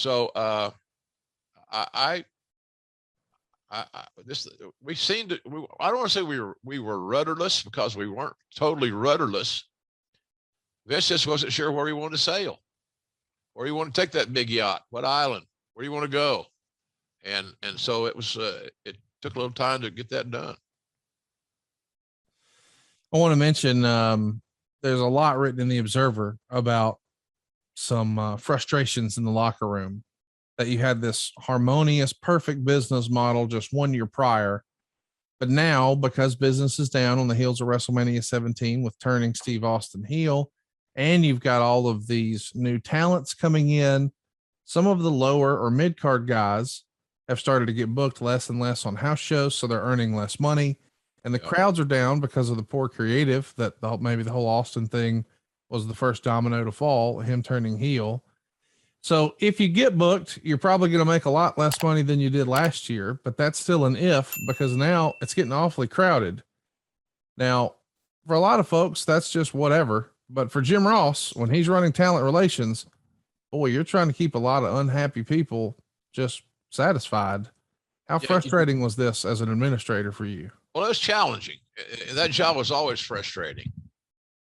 So I, this we seemed to. I don't want to say we were rudderless because we weren't totally rudderless. Vince just wasn't sure where he wanted to sail, where he wanted to take that big yacht, what island, where you want to go, and so it was. It took a little time to get that done. I want to mention there's a lot written in the Observer about some frustrations in the locker room, that you had this harmonious, perfect business model just 1 year prior. But now, because business is down on the heels of WrestleMania 17 with turning Steve Austin heel, and you've got all of these new talents coming in, some of the lower or mid card guys have started to get booked less and less on house shows, so they're earning less money. And the crowds are down because of the poor creative that maybe the whole Austin thing was the first domino to fall, him turning heel. So if you get booked, you're probably going to make a lot less money than you did last year, but that's still an if, because now it's getting awfully crowded. Now, for a lot of folks, that's just whatever. But for Jim Ross, when he's running talent relations, boy, you're trying to keep a lot of unhappy people just satisfied. How frustrating was this as an administrator for you? Well, it was challenging. That job was always frustrating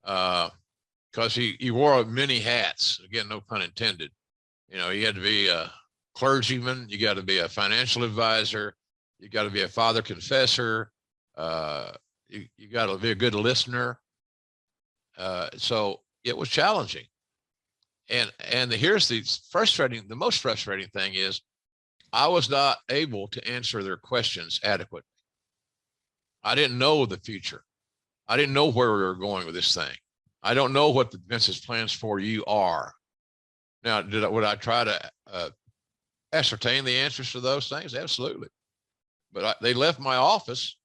because he wore many hats. Again, no pun intended. You know, you had to be a clergyman, you got to be a financial advisor, you got to be a father confessor, you got to be a good listener. So it was challenging. And here's the most frustrating thing is I was not able to answer their questions adequately. I didn't know the future. I didn't know where we were going with this thing. I don't know what the Vince's plans for you are. Now, would I try to ascertain the answers to those things? Absolutely. But they left my office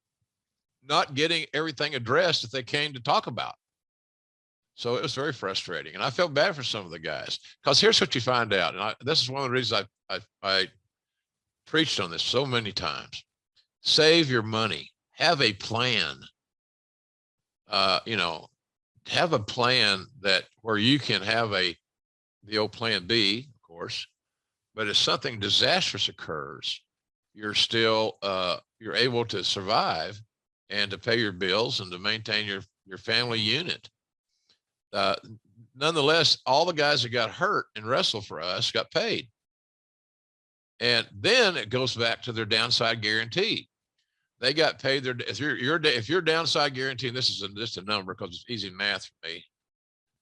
not getting everything addressed that they came to talk about. So it was very frustrating. And I felt bad for some of the guys, because here's what you find out. And this is one of the reasons I preached on this so many times. Save your money. Have a plan. Have a plan where you can have the old plan B, of course, but if something disastrous occurs, you're still, you're able to survive and to pay your bills and to maintain your family unit. Nonetheless, all the guys that got hurt and wrestled for us got paid. And then it goes back to their downside guarantee. They got paid if your downside guarantee, and this is just a number because it's easy math for me.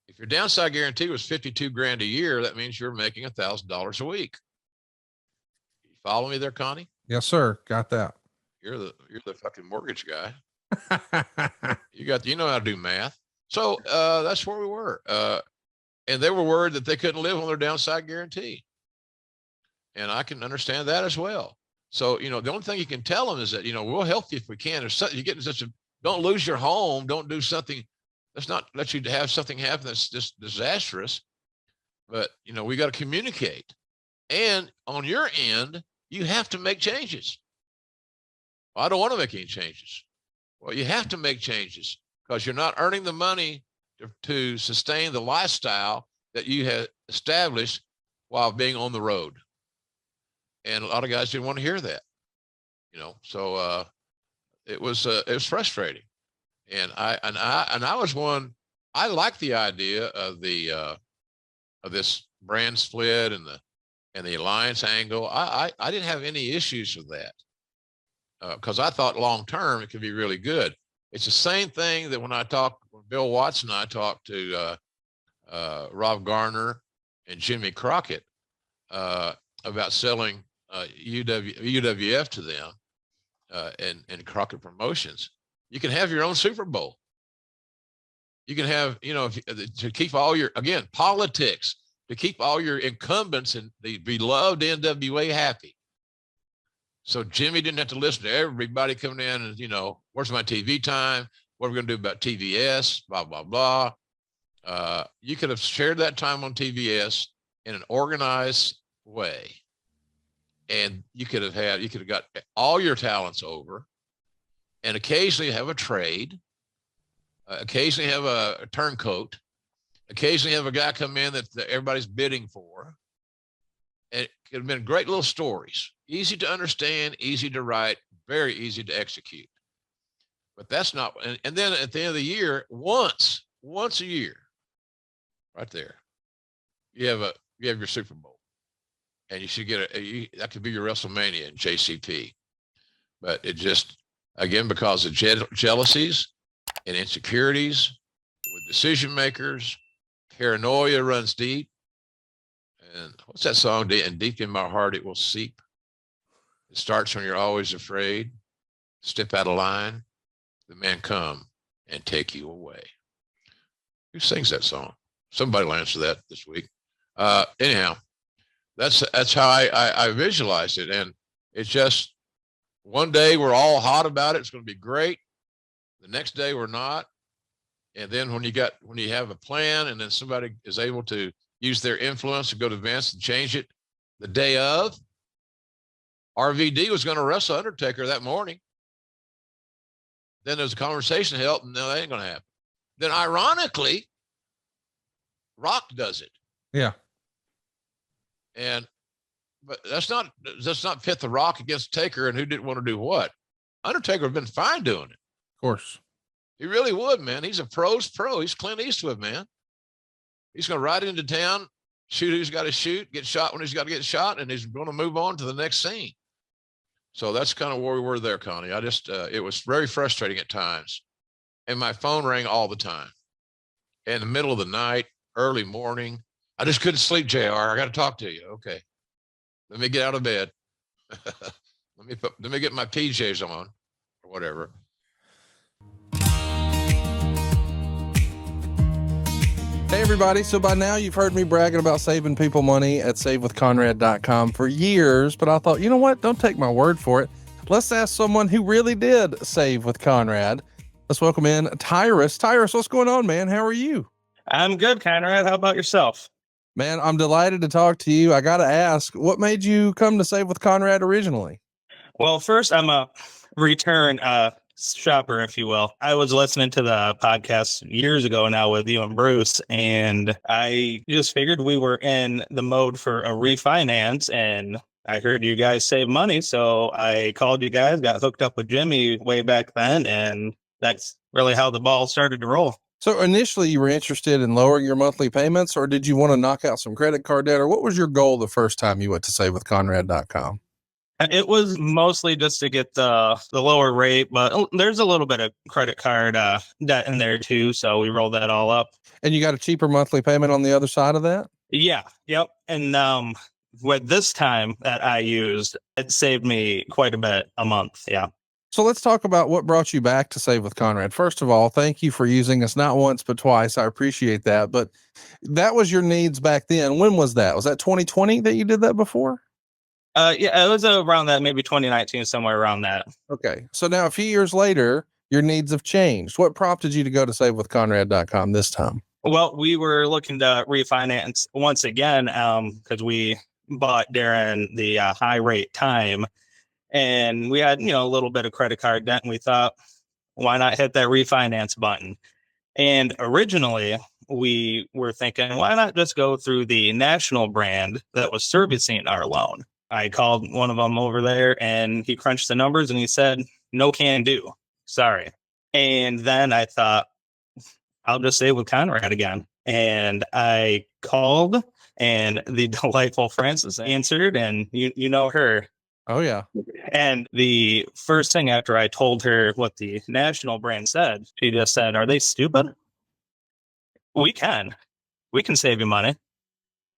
If your downside guarantee was 52 grand a year, that means you're making $1,000 a week. You follow me there, Connie? Yes, sir. Got that. You're the fucking mortgage guy. You know how to do math. So that's where we were. And they were worried that they couldn't live on their downside guarantee. And I can understand that as well. So, the only thing you can tell them is that, we'll help you if we can. If you're getting don't lose your home, don't do something. Let's not let you have something happen that's just disastrous. But, we got to communicate. And on your end, you have to make changes. Well, I don't want to make any changes. Well, you have to make changes because you're not earning the money to sustain the lifestyle that you have established while being on the road. And a lot of guys didn't want to hear that, so it was frustrating. And I was one. I liked the idea of of this brand split and the alliance angle. I didn't have any issues with that because I thought long term it could be really good. It's the same thing that when Bill Watts and I talked to Rob Garner and Jimmy Crockett about selling UWF to them and Crockett Promotions. You can have your own Super Bowl. You can have, to keep all your, again, politics, to keep all your incumbents and the beloved NWA happy. So Jimmy didn't have to listen to everybody coming in and, where's my TV time? What are we going to do about TVS? Blah, blah, blah. You could have shared that time on TVS in an organized way. And you could have got all your talents over and occasionally have a trade, occasionally have a turncoat, occasionally have a guy come in that everybody's bidding for. It could have been great little stories, easy to understand, easy to write, very easy to execute. But that's not. And then at the end of the year, once a year, right there, you have your Super Bowl, and you should get that could be your WrestleMania in JCP. But it just, again, because of jealousies and insecurities with decision makers, paranoia runs deep. And what's that song? And deep in my heart, it will seep. It starts when you're always afraid. Step out of line. The man come and take you away. Who sings that song? Somebody will answer that this week. Anyhow, that's how I visualized it. And it's just one day we're all hot about it. It's going to be great. The next day we're not. And then when you have a plan and then somebody is able to use their influence to go to events and change it, the day of, RVD was going to wrestle Undertaker that morning. Then there's a conversation held, and no, that ain't going to happen. Then ironically, Rock does it. Yeah. But that's not pit the Rock against Taker and who didn't want to do what. Undertaker would have been fine doing it. Of course. He really would, man. He's a pro's pro. He's Clint Eastwood, man. He's going to ride into town, shoot who's got to shoot, get shot when he's got to get shot, and he's going to move on to the next scene. So that's kind of where we were there, Connie. I just, it was very frustrating at times. And my phone rang all the time. In the middle of the night, early morning. I just couldn't sleep, JR. I got to talk to you. Okay. Let me get out of bed. let me get my PJs on or whatever. Hey everybody, so by now you've heard me bragging about saving people money at savewithconrad.com for years, but I thought, you know what? Don't take my word for it. Let's ask someone who really did save with Conrad. Let's welcome in Tyrus. Tyrus, what's going on, man? How are you? I'm good, Conrad. How about yourself? Man, I'm delighted to talk to you. I got to ask, what made you come to Save with Conrad originally? Well, first, I'm a return shopper, if you will. I was listening to the podcast years ago now with you and Bruce, and I just figured we were in the mode for a refinance, and I heard you guys save money, so I called you guys, got hooked up with Jimmy way back then, and that's really how the ball started to roll. So initially you were interested in lowering your monthly payments, or did you want to knock out some credit card debt, or what was your goal the first time you went to savewithconrad.com? It was mostly just to get the lower rate, but there's a little bit of credit card debt in there too, so we rolled that all up. And you got a cheaper monthly payment on the other side of that? Yeah, yep. And with this time that I used, it saved me quite a bit a month. Yeah. So let's talk about what brought you back to Save with Conrad. First of all, thank you for using us not once but twice. I appreciate that. But that was your needs back then. When was that? Was that 2020 that you did that before? Yeah, it was around that, maybe 2019, somewhere around that. Okay. So now a few years later, your needs have changed. What prompted you to go to savewithconrad.com this time? Well, we were looking to refinance once again because we bought during the high rate time, and we had, a little bit of credit card debt, and we thought, why not hit that refinance button? And originally we were thinking, why not just go through the national brand that was servicing our loan? I called one of them over there and he crunched the numbers and he said, no can do. Sorry. And then I thought, I'll just stay with Conrad again. And I called and the delightful Frances answered, and you know her. Oh, yeah. And the first thing after I told her what the national brand said, she just said, are they stupid? We can save you money.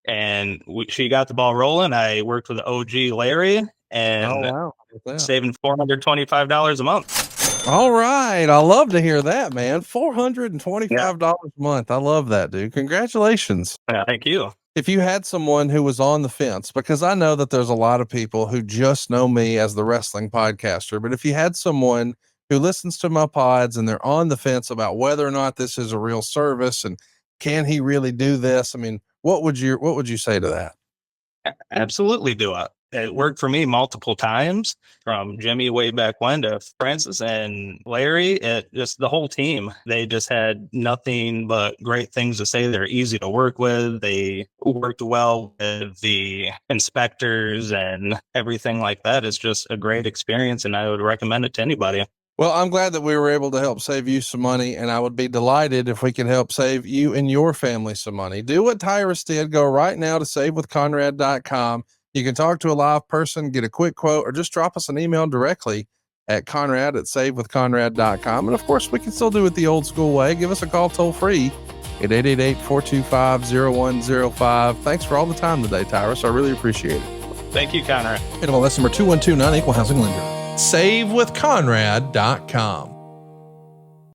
And she got the ball rolling. I worked with OG Larry and saving $425 a month. All right. I love to hear that, man. $425 a month. I love that, dude. Congratulations. Yeah, thank you. If you had someone who was on the fence, because I know that there's a lot of people who just know me as the wrestling podcaster, but if you had someone who listens to my pods and they're on the fence about whether or not this is a real service and can he really do this? I mean, what would you say to that? Absolutely do it. it worked for me multiple times, from Jimmy way back when to Francis and Larry. It just, the whole team, they just had nothing but great things to say. They're easy to work with. They worked well with the inspectors and everything like that. It's just a great experience, and I would recommend it to anybody. Well, I'm glad that we were able to help save you some money, and I would be delighted if we could help save you and your family some money. Do what Tyrus did. Go right now to savewithconrad.com. You can talk to a live person, get a quick quote, or just drop us an email directly at conrad@savewithconrad.com. And of course, we can still do it the old school way. Give us a call toll free at 888-425-0105. Thanks for all the time today, Tyrus. I really appreciate it. Thank you, Conrad. NMLS number 2129, Equal Housing Lender. SaveWithConrad.com.